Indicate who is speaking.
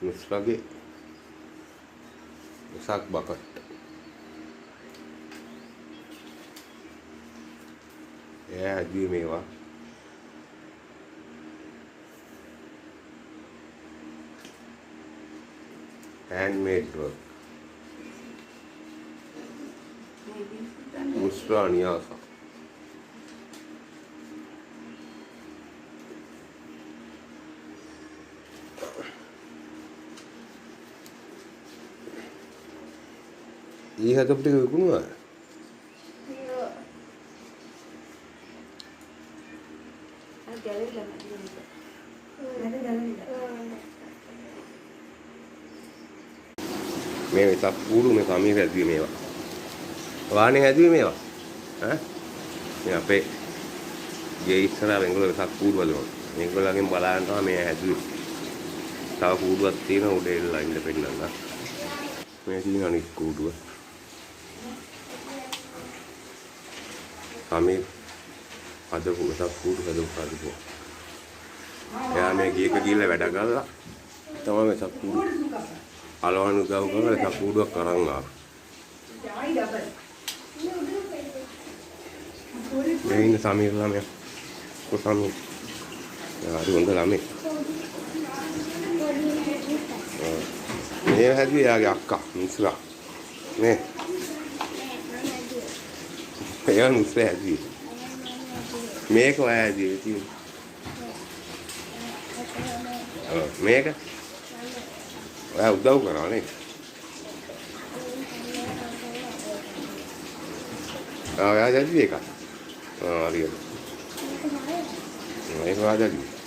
Speaker 1: නුස්රාගේ උසක් bucket. එයා හැදුවේ මේවා. handmade work. නුස්රා නියාසා. ये हदप टिक विकुणुआ මේ වෙසක් කූඩු මේ සමීර හැදුවේ මේවා. වාහනේ හැදුවේ මේවා. ඈ මේ අපේ ගේ ඉස්සරහා වෙංගොල්ලෝ වෙසක් කූඩු වලම. මේගොල්ලන්ගෙන් බලන්න තමයි මේ හැදුවේ. තව කූඩුවක් තියෙනවා උඩ එල්ලලා ඉන්න පෙන්නන්න. මේ තියෙන අනිත් කූඩුව. සමීර හදපු වෙසක් කූඩු හදපු. එයා මේ ගියක ගිහලා වැඩ කරලා තමයි වෙසක් කූඩු අලවණු ගාව කරලා වෙසක් කූඩුවක් අරන් ආවා. මේ ඉන්න සමීර ළමයා. කොසමීර. හරි හොඳ ළමයි. මේ හැදුවේ යාගේ අක්කා නුස්රා. මේ. එයා නුස්රා හැදුවේ. මේක ඔයා හැදුවේ තියෙන්නේ. මේක ඔයා උදව් කරා නේ. ඔයා හැදුවේ ඒක. හරියට. මේක ඔයා හැදුවේ.